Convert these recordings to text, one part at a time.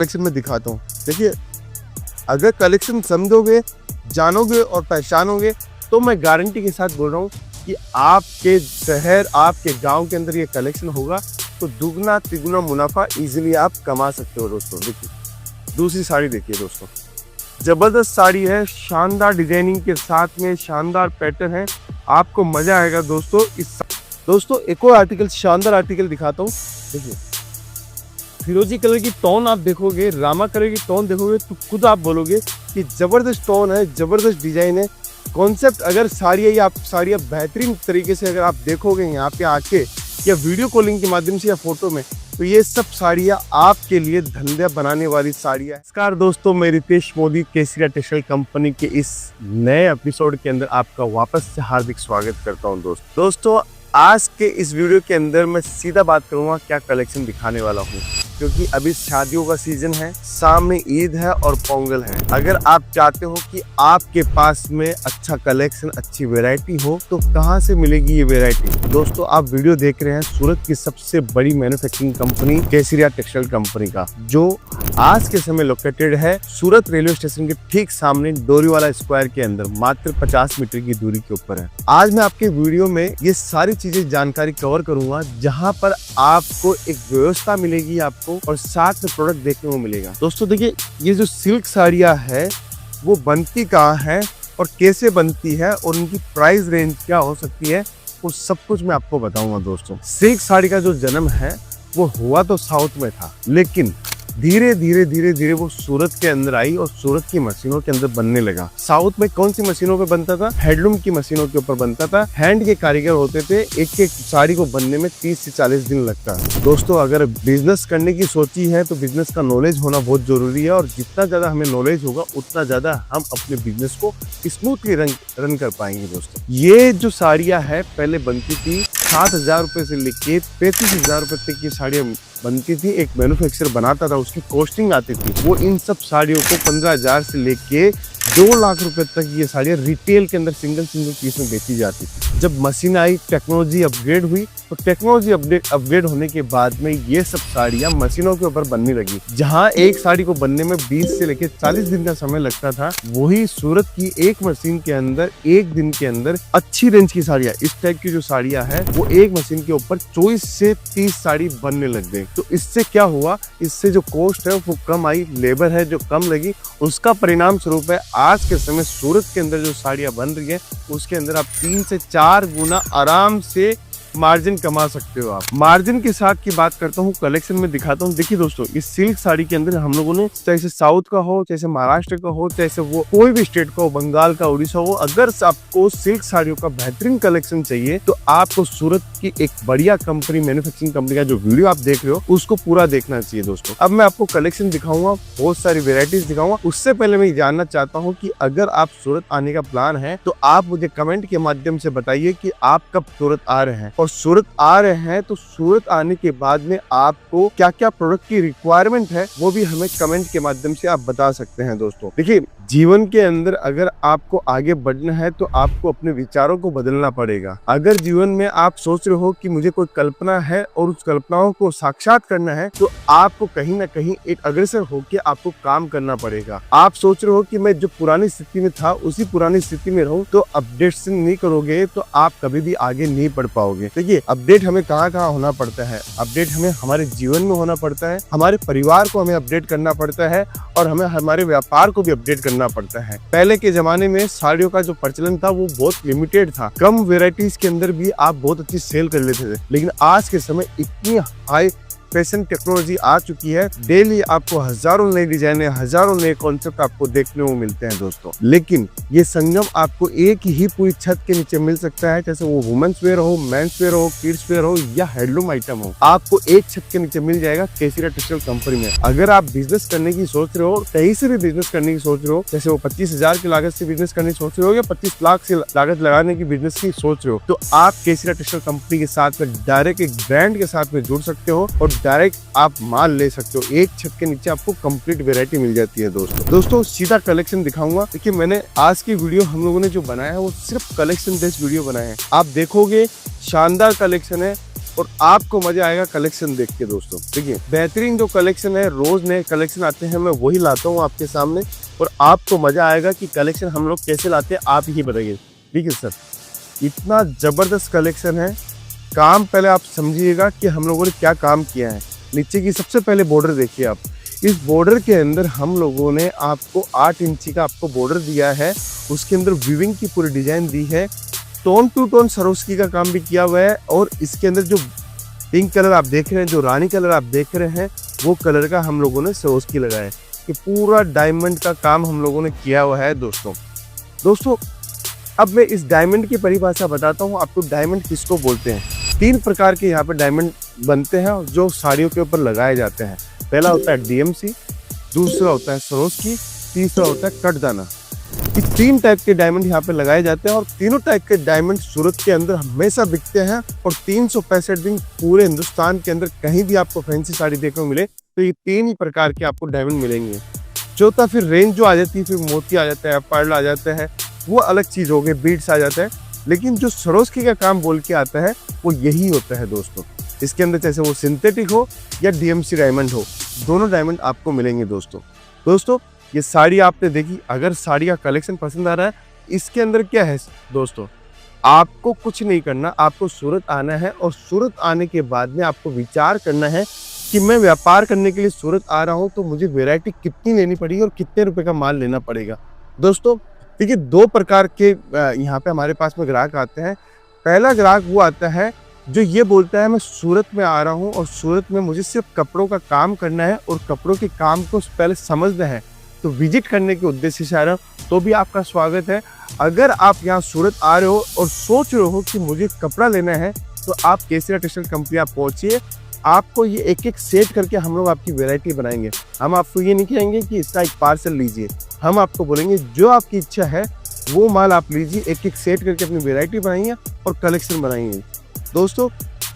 Collection में दिखाता हूँ। देखिए, अगर कलेक्शन समझोगे, जानोगे और पहचानोगे तो मैं गारंटी के साथ बोल रहा हूँ कि आपके शहर, आपके गांव के अंदर ये कलेक्शन होगा तो दुगना तिगुना मुनाफा इजीली आप कमा सकते हो दोस्तों। देखिए दूसरी साड़ी देखिए दोस्तों, जबरदस्त साड़ी है, शानदार डिजाइनिंग के साथ में शानदार पैटर्न है, आपको मजा आएगा दोस्तों। दोस्तों एक और आर्टिकल, शानदार आर्टिकल दिखाता हूँ। देखिए फिरोजी कलर की टोन आप देखोगे, रामा कलर की टोन देखोगे तो खुद आप बोलोगे कि जबरदस्त टोन है, जबरदस्त डिजाइन है, कॉन्सेप्ट। अगर साड़ियाँ बेहतरीन तरीके से अगर आप देखोगे यहाँ पे आके या वीडियो कॉलिंग के माध्यम से या फोटो में, तो ये सब साड़ियाँ आपके लिए धंधा बनाने वाली साड़ियाँ। नमस्कार दोस्तों, मैं रितेश मोदी केसरिया टेक्सटाइल कंपनी के इस नए एपिसोड के अंदर आपका वापस से हार्दिक स्वागत करता हूँ। दोस्तों आज के इस वीडियो के अंदर मैं सीधा बात करूंगा क्या कलेक्शन दिखाने वाला हूँ, क्योंकि अभी शादियों का सीजन है, सामने ईद है और पोंगल है। अगर आप चाहते हो कि आपके पास में अच्छा कलेक्शन, अच्छी वैरायटी हो तो कहाँ से मिलेगी ये वैरायटी? दोस्तों आप वीडियो देख रहे हैं सूरत की सबसे बड़ी मैन्युफैक्चरिंग कंपनी केसरिया टेक्सटाइल कंपनी का, जो आज के समय लोकेटेड है सूरत रेलवे स्टेशन के ठीक सामने डोरीवाला स्क्वायर के अंदर, मात्र 50 मीटर की दूरी के ऊपर है। आज मैं आपके वीडियो में ये सारी चीजें जानकारी कवर करूंगा, जहां पर आपको एक व्यवस्था मिलेगी आपको और साथ में प्रोडक्ट देखने को मिलेगा। दोस्तों देखिए, ये जो सिल्क साड़ियाँ है वो बनती कहाँ है और कैसे बनती है और उनकी प्राइस रेंज क्या हो सकती है, वो सब कुछ मैं आपको बताऊंगा। दोस्तों सिल्क साड़ी का जो जन्म है वो हुआ तो साउथ में था, लेकिन धीरे धीरे वो सूरत के अंदर आई और सूरत की मशीनों के अंदर बनने लगा। साउथ में कौन सी मशीनों पे बनता था? हैंडलूम की मशीनों के ऊपर बनता था। हैंड के कारीगर होते थे, एक एक साड़ी को बनने में 30 से 40 दिन लगता है। दोस्तों अगर बिजनेस करने की सोची है तो बिजनेस का नॉलेज होना बहुत जरूरी है, और जितना ज्यादा हमें नॉलेज होगा उतना ज्यादा हम अपने बिजनेस को स्मूथली रन कर पाएंगे। दोस्तों ये जो साड़ियाँ है पहले बनती थी 7,000 रुपए से लेके 35,000 रुपए तक की साड़ियाँ बनती थी। एक मैन्युफैक्चरर बनाता था, उसकी कॉस्टिंग आती थी, वो इन सब साड़ियों को 15,000 से लेके 2 लाख रुपए तक ये साड़ियाँ रिटेल के अंदर सिंगल पीस में बेची जाती थी। जब मशीन आई, टेक्नोलॉजी अपग्रेड हुई, तो टेक्नोलॉजी अपग्रेड होने के बाद में ये सब साड़ियाँ मशीनों के ऊपर बनने लगी। जहाँ एक साड़ी को बनने में 20 से लेके 40 दिन का समय लगता था, वही सूरत की एक मशीन के अंदर एक दिन के अंदर अच्छी रेंज की साड़ियाँ, इस टाइप की जो साड़ियाँ है वो एक मशीन के ऊपर 24 से 30 साड़ी बनने लग गई। तो इससे क्या हुआ? इससे जो कॉस्ट है वो कम आई, लेबर है जो कम लगी, उसका परिणाम स्वरूप है आज के समय सूरत के अंदर जो साड़ियाँ बन रही है उसके अंदर आप 3 से 4 गुना आराम से मार्जिन कमा सकते हो। आप मार्जिन के साथ की बात करता हूँ, कलेक्शन में दिखाता हूँ। देखिए दोस्तों, इस सिल्क साड़ी के अंदर हम लोगों ने चाहे साउथ का हो, चाहे महाराष्ट्र का हो, चाहे वो कोई भी स्टेट का हो, बंगाल का, उड़ीसा हो, अगर आपको सिल्क साड़ियों का बेहतरीन कलेक्शन चाहिए तो आपको सूरत की एक बढ़िया कंपनी, मैन्युफैक्चरिंग कंपनी का जो वीडियो आप देख रहे हो उसको पूरा देखना चाहिए। दोस्तों अब मैं आपको कलेक्शन दिखाऊंगा, बहुत सारी वेराइटीज दिखाऊंगा। उससे पहले मैं जानना चाहता हूँ कि अगर आप सूरत आने का प्लान है तो आप मुझे कमेंट के माध्यम से बताइए कि आप कब सूरत आ रहे हैं, और सूरत आ रहे हैं तो सूरत आने के बाद में आपको क्या क्या प्रोडक्ट की रिक्वायरमेंट है वो भी हमें कमेंट के माध्यम से आप बता सकते हैं। दोस्तों देखिए, जीवन के अंदर अगर आपको आगे बढ़ना है तो आपको अपने विचारों को बदलना पड़ेगा। अगर जीवन में आप सोच रहे हो कि मुझे कोई कल्पना है और उस कल्पनाओं को साक्षात करना है, तो आपको कहीं ना कहीं एक अग्रसर होकर आपको काम करना पड़ेगा। आप सोच रहे हो कि मैं जो पुरानी स्थिति में था उसी पुरानी स्थिति में रहूं, तो अपडेट नहीं करोगे तो आप कभी भी आगे नहीं बढ़ पाओगे। देखिए अपडेट हमें कहाँ कहाँ होना पड़ता है? अपडेट हमें हमारे जीवन में होना पड़ता है, हमारे परिवार को हमें अपडेट करना पड़ता है, और हमें हमारे व्यापार को भी अपडेट करना पड़ता है। पहले के जमाने में साड़ियों का जो प्रचलन था वो बहुत लिमिटेड था, कम वेराइटीज के अंदर भी आप बहुत अच्छी सेल कर लेते थे। लेकिन आज के समय इतनी हाई फैशन टेक्नोलॉजी आ चुकी है, डेली आपको हजारों नए डिजाइन, हजारों नए कॉन्सेप्ट आपको देखने को मिलते हैं। दोस्तों लेकिन ये संगम आपको एक ही पूरी छत के नीचे मिल सकता है, जैसे वो वुमेन्स वेयर हो, मेंस वेयर हो, किड्स वेयर हो या हैंडलूम आइटम हो, आपको एक छत के नीचे मिल जाएगा केसरिया टेक्सटाइल कंपनी में। अगर आप बिजनेस करने की सोच रहे हो, कहीं से भी बिजनेस करने की सोच रहे हो, जैसे वो 25,000 की लागत से बिजनेस करने की सोच रहे हो या 25 लाख से लागत लगाने की बिजनेस की सोच रहे हो, तो आप केसरिया टेक्सटाइल कंपनी के साथ में डायरेक्ट एक ब्रांड के साथ में जुड़ सकते हो और डायरेक्ट आप माल ले सकते हो। एक छत के नीचे आपको कंप्लीट वैरायटी मिल जाती है। दोस्तों सीधा कलेक्शन दिखाऊंगा। देखिए मैंने आज की वीडियो हम लोगों ने जो बनाया है वो सिर्फ कलेक्शन बेस्ड वीडियो बनाया है। आप देखोगे शानदार कलेक्शन है, और आपको मजा आएगा कलेक्शन देख के दोस्तों। देखिए बेहतरीन जो कलेक्शन है, रोज नए कलेक्शन आते हैं, मैं वही लाता हूँ आपके सामने और आपको मजा आएगा कि कलेक्शन हम लोग कैसे लाते हैं, आप ही बताइए। ठीक है सर, इतना जबरदस्त कलेक्शन है। काम पहले आप समझिएगा कि हम लोगों ने क्या काम किया है। नीचे की सबसे पहले बॉर्डर देखिए आप, इस बॉर्डर के अंदर हम लोगों ने आपको 8 इंची का आपको बॉर्डर दिया है, उसके अंदर वीविंग की पूरी डिजाइन दी है, टोन टू टोन सरोस्की का काम भी किया हुआ है और इसके अंदर जो पिंक कलर आप देख रहे हैं, जो रानी कलर आप देख रहे हैं, वो कलर का हम लोगों ने सरोस्की लगाया है। कि पूरा डायमंड का काम हम लोगों ने किया हुआ है दोस्तों। अब मैं इस डायमंड की परिभाषा बताता हूँ आपको, डायमंड किसको बोलते हैं। 3 प्रकार के यहाँ पे डायमंड बनते हैं जो साड़ियों के ऊपर लगाए जाते हैं। पहला होता है डीएमसी, दूसरा होता है सरोस्की, तीसरा होता है कटदाना। ये 3 टाइप के डायमंड यहाँ पे लगाए जाते हैं और तीनों टाइप के डायमंड सूरत के अंदर हमेशा बिकते हैं और 365 दिन पूरे हिंदुस्तान के अंदर कहीं भी आपको फैंसी साड़ी देखने को मिले तो ये 3 ही प्रकार के आपको डायमंड मिलेंगे। चौथा फिर रेंज जो आ जाती है, फिर मोती आ जाता है, पर्ल आ जाता है, वो अलग चीज हो गई, बीड्स आ जाता है। लेकिन जो सरोस्की का काम बोल के आता है वो यही होता है दोस्तों। इसके अंदर चाहे वो सिंथेटिक हो या डीएमसी डायमंड हो, दोनों डायमंड आपको मिलेंगे दोस्तों। ये साड़ी आपने देखी, अगर साड़ी का कलेक्शन पसंद आ रहा है, इसके अंदर क्या है दोस्तों, आपको कुछ नहीं करना, आपको सूरत आना है और सूरत आने के बाद में आपको विचार करना है कि मैं व्यापार करने के लिए सूरत आ रहा हूं तो मुझे वैरायटी कितनी लेनी पड़ेगी और कितने रुपए का माल लेना पड़ेगा। दोस्तों देखिए 2 प्रकार के यहाँ पे हमारे पास में ग्राहक आते हैं। पहला ग्राहक वो आता है जो ये बोलता है मैं सूरत में आ रहा हूँ और सूरत में मुझे सिर्फ कपड़ों का काम करना है और कपड़ों के काम को पहले समझना है, तो विजिट करने के उद्देश्य से आ रहा हूँ, तो भी आपका स्वागत है। अगर आप यहाँ सूरत आ रहे हो और सोच रहे हो कि मुझे कपड़ा लेना है तो आप केसरिया टेक्सटाइल कंपनी आप पहुंचिए। आपको ये एक सेट करके हम लोग आपकी वैरायटी बनाएंगे। हम आपको ये नहीं कहेंगे कि इसका एक पार्सल लीजिए, हम आपको बोलेंगे जो आपकी इच्छा है वो माल आप लीजिए, एक सेट करके अपनी वैरायटी बनाइए और कलेक्शन बनाइए। दोस्तों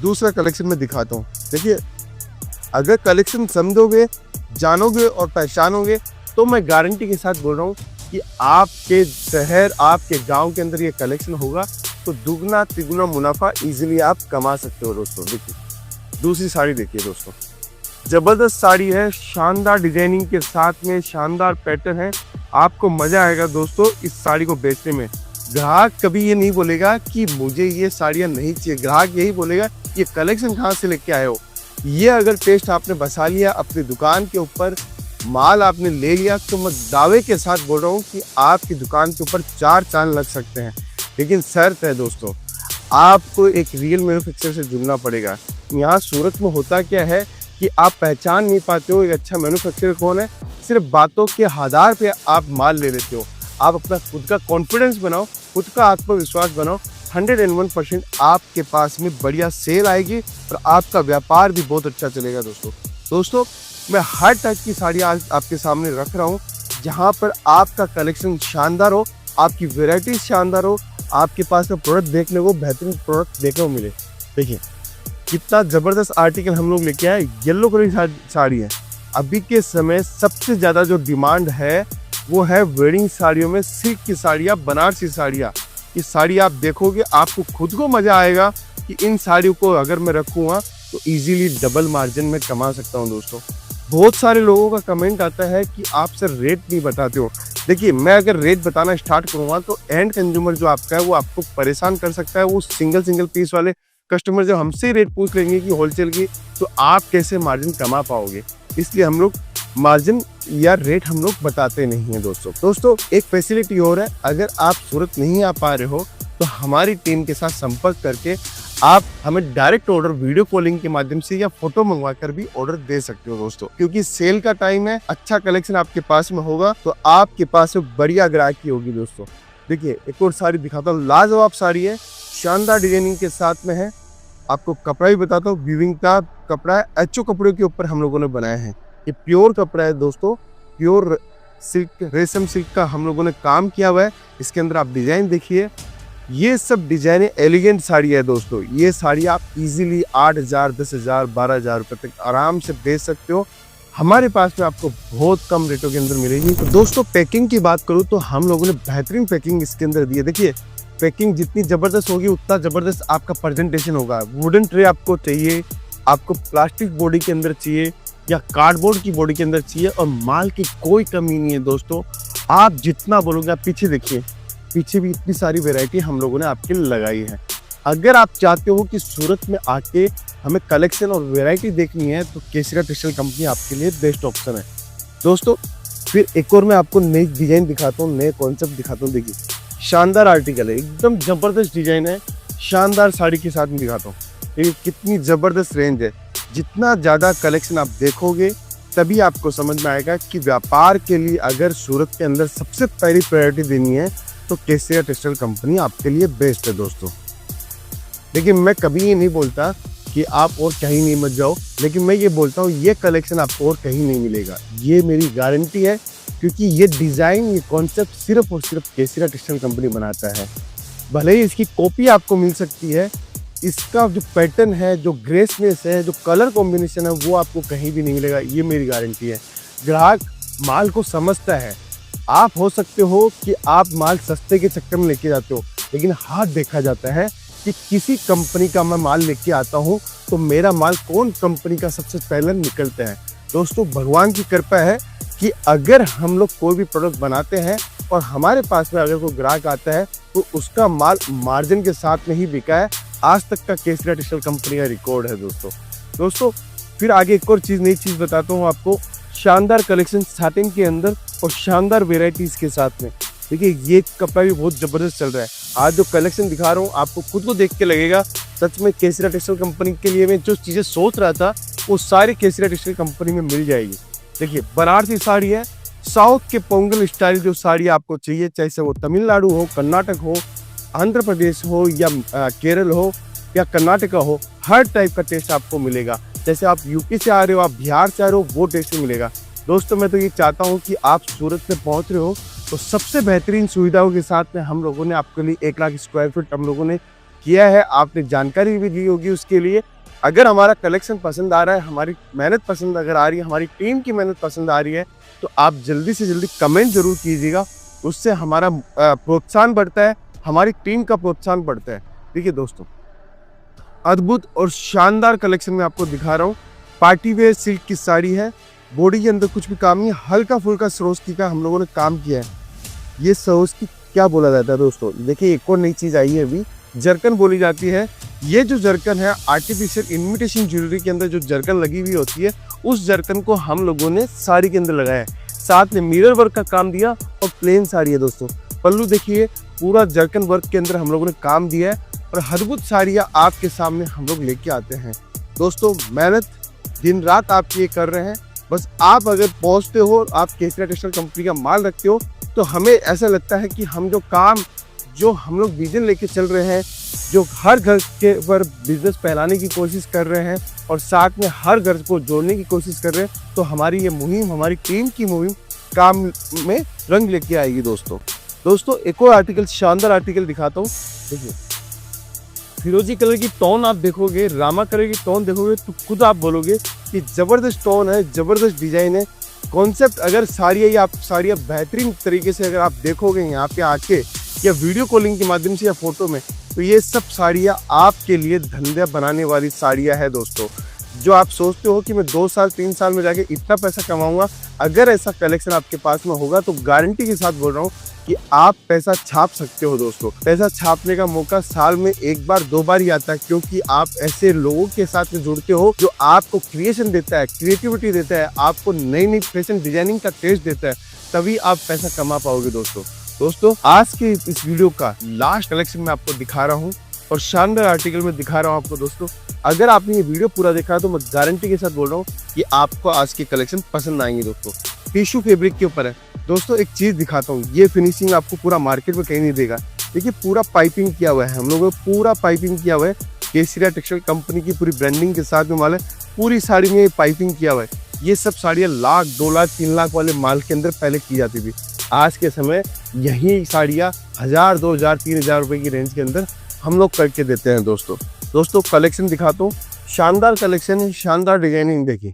दूसरा कलेक्शन में दिखाता हूँ। देखिए अगर कलेक्शन समझोगे, जानोगे और पहचानोगे तो मैं गारंटी के साथ बोल रहा हूँ कि आपके शहर, आपके गांव के अंदर ये कलेक्शन होगा तो दुगना तिगुना मुनाफा इजीली आप कमा सकते हो दोस्तों। देखिए दूसरी साड़ी देखिए दोस्तों, जबरदस्त साड़ी है, शानदार डिजाइनिंग के साथ में शानदार पैटर्न है। आपको मजा आएगा दोस्तों इस साड़ी को बेचने में। ग्राहक कभी ये नहीं बोलेगा कि मुझे ये साड़ियाँ नहीं चाहिए, ग्राहक यही बोलेगा ये कलेक्शन कहाँ से लेके आए हो। ये अगर टेस्ट आपने बसा लिया अपनी दुकान के ऊपर, माल आपने ले लिया, तो मैं दावे के साथ बोल रहा हूँ कि आपकी दुकान के ऊपर 4 चांद लग सकते हैं। लेकिन शर्त है दोस्तों, आपको एक रियल मैन्युफैक्चरर से जुड़ना पड़ेगा। यहाँ सूरत में होता क्या है कि आप पहचान नहीं पाते हो एक अच्छा मैन्युफैक्चरर कौन है, सिर्फ बातों के आधार पे आप माल ले लेते हो। आप अपना खुद का कॉन्फिडेंस बनाओ, खुद का आत्मविश्वास बनाओ, 101% आपके पास में बढ़िया सेल आएगी और आपका व्यापार भी बहुत अच्छा चलेगा दोस्तों। मैं हर टाइप की साड़ी आज आपके सामने रख रहा हूँ, जहाँ पर आपका कलेक्शन शानदार हो, आपकी वेराइटी शानदार हो, आपके पास में प्रोडक्ट देखने को बेहतरीन प्रोडक्ट देखने को मिले। देखिए कितना ज़बरदस्त आर्टिकल हम लोग लेके आए। येलो कलर की साड़ी है, अभी के समय सबसे ज़्यादा जो डिमांड है वो है वेडिंग साड़ियों में सिल्क की साड़ियाँ, बनारसी साड़ियाँ। ये साड़ी आप देखोगे आपको खुद को मज़ा आएगा कि इन साड़ियों को अगर मैं रखूँगा तो इजीली डबल मार्जिन में कमा सकता हूँ दोस्तों। बहुत सारे लोगों का कमेंट आता है कि आप सर रेट नहीं बताते हो। देखिए मैं अगर रेट बताना स्टार्ट करूँगा तो एंड कंज्यूमर जो आपका है वो आपको परेशान कर सकता है। वो सिंगल पीस वाले कस्टमर जब हमसे रेट पूछ लेंगे कि होलसेल की, तो आप कैसे मार्जिन कमा पाओगे। इसलिए हम लोग मार्जिन या रेट हम लोग बताते नहीं हैं दोस्तों। एक फैसिलिटी और है, अगर आप सूरत नहीं आ पा रहे हो तो हमारी टीम के साथ संपर्क करके आप हमें डायरेक्ट ऑर्डर वीडियो कॉलिंग के माध्यम से या फोटो मंगवा कर भी ऑर्डर दे सकते हो दोस्तों। क्योंकि सेल का टाइम है, अच्छा कलेक्शन आपके पास में होगा तो आपके पास में बढ़िया ग्राहकी होगी दोस्तों। देखिए एक और साड़ी दिखाता हूँ, लाजवाब साड़ी है, शानदार डिजाइनिंग के साथ में है। आपको कपड़ा भी बताता हूँ, वीविंग का कपड़ा है, एचओ कपड़ों के ऊपर हम लोगों ने बनाया है। ये प्योर कपड़ा है दोस्तों, प्योर सिल्क, रेशम सिल्क का हम लोगों ने काम किया हुआ है। इसके अंदर आप डिजाइन देखिए, ये सब डिजाइन एलिगेंट साड़ी है दोस्तों। ये साड़ी आप इजीली 8,000, 10,000, 12,000 रुपए तक आराम से बेच सकते हो। हमारे पास में आपको बहुत कम रेटों के अंदर मिलेगी। तो दोस्तों पैकिंग की बात करूँ तो हम लोगों ने बेहतरीन पैकिंग इसके अंदर दी है। देखिए पैकिंग जितनी ज़बरदस्त होगी उतना ज़बरदस्त आपका प्रेजेंटेशन होगा। वुडन ट्रे आपको चाहिए, आपको प्लास्टिक बॉडी के अंदर चाहिए या कार्डबोर्ड की बॉडी के अंदर चाहिए, और माल की कोई कमी नहीं है दोस्तों। आप जितना बोलोगे, आप पीछे देखिए, पीछे भी इतनी सारी वैरायटी हम लोगों ने आपके लिए लगाई है। अगर आप चाहते हो कि सूरत में आके हमें कलेक्शन और वैरायटी देखनी है तो केसरिया टेक्सटाइल कंपनी आपके लिए बेस्ट ऑप्शन है दोस्तों। फिर एक और मैं आपको नई डिजाइन दिखाता हूँ, नए कॉन्सेप्ट दिखाता हूँ। देखिए शानदार आर्टिकल है, एकदम जबरदस्त डिजाइन है, शानदार साड़ी के साथ में दिखाता हूँ। देखिए कितनी जबरदस्त रेंज है। जितना ज़्यादा कलेक्शन आप देखोगे तभी आपको समझ में आएगा कि व्यापार के लिए अगर सूरत के अंदर सबसे पहली प्रायोरिटी देनी है तो केसरिया टेक्सटाइल कंपनी आपके लिए बेस्ट है दोस्तों। लेकिन मैं कभी ये नहीं बोलता कि आप और कहीं नहीं मत जाओ, लेकिन मैं ये बोलता हूँ ये कलेक्शन आपको और कहीं नहीं मिलेगा, ये मेरी गारंटी है, क्योंकि ये डिज़ाइन, ये कॉन्सेप्ट सिर्फ और सिर्फ केसरिया टेक्सटाइल कंपनी बनाता है। भले ही इसकी कॉपी आपको मिल सकती है, इसका जो पैटर्न है, जो ग्रेसनेस है, जो कलर कॉम्बिनेशन है, वो आपको कहीं भी नहीं मिलेगा, ये मेरी गारंटी है। ग्राहक माल को समझता है। आप हो सकते हो कि आप माल सस्ते के चक्कर में लेके जाते हो, लेकिन हाथ देखा जाता है कि किसी कंपनी का मैं माल लेके आता हूँ तो मेरा माल कौन कंपनी का सबसे पहले निकलता है। दोस्तों भगवान की कृपा है कि अगर हम लोग कोई भी प्रोडक्ट बनाते हैं और हमारे पास में अगर कोई ग्राहक आता है तो उसका माल मार्जिन के साथ में ही बिका है। आज तक का केसरिया टेक्सटाइल कंपनी का रिकॉर्ड है दोस्तों। फिर आगे एक और चीज़, नई चीज़ बताता हूँ आपको। शानदार कलेक्शन साटिन के अंदर और शानदार वेराइटीज़ के साथ में। देखिए ये कपड़ा भी बहुत ज़बरदस्त चल रहा है। आज जो कलेक्शन दिखा रहा हूँ आपको खुद को देख के लगेगा सच में केसरिया टेक्सटाइल कंपनी के लिए मैं जो चीज़ें सोच रहा था वो सारी केसरिया टेक्सटाइल कंपनी में मिल जाएगी। देखिए बनारसी साड़ी है, साउथ के पोंगल स्टाइल जो साड़ी आपको चाहिए, चाहे वो तमिलनाडु हो, कर्नाटक हो, आंध्र प्रदेश हो या केरल हो या कर्नाटका हो, हर टाइप का टेस्ट आपको मिलेगा। जैसे आप यूपी से आ रहे हो, आप बिहार से आ रहे हो, वो टेस्ट मिलेगा। दोस्तों मैं तो ये चाहता हूँ कि आप सूरत में पहुँच रहे हो तो सबसे बेहतरीन सुविधाओं के साथ में हम लोगों ने आपके लिए 1 लाख स्क्वायर फीट हम लोगों ने किया है। आपने जानकारी भी दी होगी उसके लिए। अगर हमारा कलेक्शन पसंद आ रहा है, हमारी मेहनत पसंद अगर आ रही है, हमारी टीम की मेहनत पसंद आ रही है, तो आप जल्दी से जल्दी कमेंट जरूर कीजिएगा। उससे हमारा प्रोत्साहन बढ़ता है, हमारी टीम का प्रोत्साहन बढ़ता है। देखिए दोस्तों अद्भुत और शानदार कलेक्शन में आपको दिखा रहा हूँ। पार्टी वेयर सिल्क की साड़ी है, बॉडी के अंदर कुछ भी काम नहीं, हल्का फुल्का सरोस्की का हम लोगों ने काम किया है। ये सरोस्की क्या बोला जाता है दोस्तों? देखिए एक और नई चीज़ आई है अभी, जरकन बोली जाती है। ये जो जरकन है आर्टिफिशियल इमिटेशन ज्वेलरी के अंदर जो जरकन लगी हुई होती है, उस जरकन को हम लोगों ने साड़ी के अंदर लगाया है। साथ में मिरर वर्क का काम दिया और प्लेन साड़ी है दोस्तों। पल्लू देखिए पूरा जरकन वर्क के अंदर हम लोगों ने काम दिया है और अद्भुत साड़ियाँ आपके सामने हम लोग लेके आते हैं। दोस्तों मेहनत दिन रात आप ये कर रहे हैं, बस आप अगर पहुँचते हो, आप केसरिया टेक्सटाइल कंपनी का माल रखते हो, तो हमें ऐसा लगता है कि हम जो हम लोग विजन लेके चल रहे हैं, जो हर घर के पर बिजनेस फैलाने की कोशिश कर रहे हैं और साथ में हर घर को जोड़ने की कोशिश कर रहे हैं, तो हमारी ये मुहिम, हमारी टीम की मुहिम काम में रंग लेके आएगी दोस्तों एक और आर्टिकल, शानदार आर्टिकल दिखाता हूँ। देखिए फिरोजी कलर की टोन आप देखोगे, रामा कलर की टोन देखोगे तो खुद आप बोलोगे कि ज़बरदस्त टोन है, ज़बरदस्त डिज़ाइन है। कॉन्सेप्ट अगर साड़ियाँ बेहतरीन तरीके से अगर आप देखोगे यहाँ पे आके या वीडियो कॉलिंग के माध्यम से या फोटो में, तो ये सब साड़ियाँ आपके लिए धंधा बनाने वाली साड़ियाँ है दोस्तों। जो आप सोचते हो कि मैं 2 साल 3 साल में जाके इतना पैसा कमाऊंगा, अगर ऐसा कलेक्शन आपके पास में होगा तो गारंटी के साथ बोल रहा हूँ कि आप पैसा छाप सकते हो दोस्तों। पैसा छापने का मौका साल में 1 बार 2 बार ही आता है, क्योंकि आप ऐसे लोगों के साथ में जुड़ते हो जो आपको क्रिएशन देता है, क्रिएटिविटी देता है, आपको नई नई फैशन डिजाइनिंग का टेस्ट देता है, तभी आप पैसा कमा पाओगे दोस्तों आज के इस वीडियो का लास्ट कलेक्शन मैं आपको दिखा रहा हूँ और शानदार आर्टिकल में दिखा रहा हूँ आपको दोस्तों। अगर आपने ये वीडियो पूरा देखा तो मैं गारंटी के साथ बोल रहा हूँ कि आपको आज के कलेक्शन पसंद आएंगे दोस्तों। टिश्यू फैब्रिक के ऊपर है दोस्तों। एक चीज़ दिखाता हूँ, ये फिनिशिंग आपको पूरा मार्केट में कहीं नहीं देगा। देखिए पूरा पाइपिंग किया हुआ है, हम लोगों ने पूरा पाइपिंग किया हुआ है। केसरिया टेक्सटाइल कंपनी की पूरी ब्रांडिंग के साथ में माल है, पूरी साड़ी में पाइपिंग किया हुआ है। ये सब साड़ियाँ 1 लाख 2 लाख 3 लाख वाले माल के अंदर पहले की जाती थी। आज के समय यही साड़ियाँ 1000 2000 3000 रुपये की रेंज के अंदर हम लोग करके देते हैं दोस्तों कलेक्शन दिखाता हूँ। शानदार कलेक्शन है, शानदार डिजाइनिंग देखिए,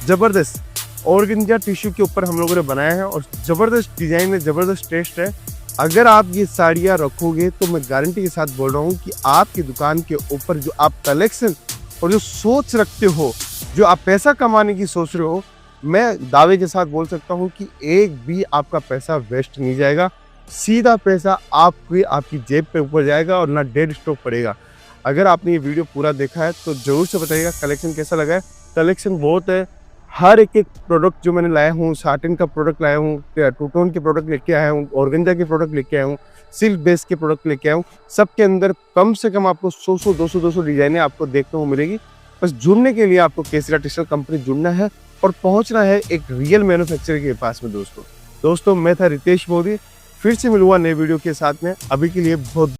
ज़बरदस्त ऑर्गेन्जा टिश्यू के ऊपर हम लोगों ने बनाया है और ज़बरदस्त डिज़ाइन है, ज़बरदस्त टेस्ट है। अगर आप ये साड़ियाँ रखोगे तो मैं गारंटी के साथ बोल रहा हूँ कि आपकी दुकान के ऊपर जो आप कलेक्शन और जो सोच रखते हो, जो आप पैसा कमाने की सोच रहे हो, मैं दावे के साथ बोल सकता हूँ कि एक भी आपका पैसा वेस्ट नहीं जाएगा। सीधा पैसा आपकी आपकी जेब पे ऊपर जाएगा और ना डेड स्टॉक पड़ेगा। अगर आपने ये वीडियो पूरा देखा है तो ज़रूर से बताइएगा कलेक्शन कैसा लगा है। कलेक्शन बहुत है, हर एक प्रोडक्ट जो मैंने लाया हूँ, साटिन का प्रोडक्ट लाया हूँ, टू टोन के प्रोडक्ट लेके आया हूँ, ऑर्गेन्जा के प्रोडक्ट लेके आया हूँ, सिल्क बेस के प्रोडक्ट लेके आया हूँ। सबके अंदर कम से कम आपको 100 200 डिजाइनें आपको देखने को मिलेगी। बस जुड़ने के लिए आपको केसरिया टेक्सटाइल कंपनी जुड़ना है और पहुंचना है एक रियल मैन्युफैक्चरर के पास में। दोस्तों मैं था रितेश मोदी, फिर से मिलूंगा नए वीडियो के साथ में। अभी के लिए बहुत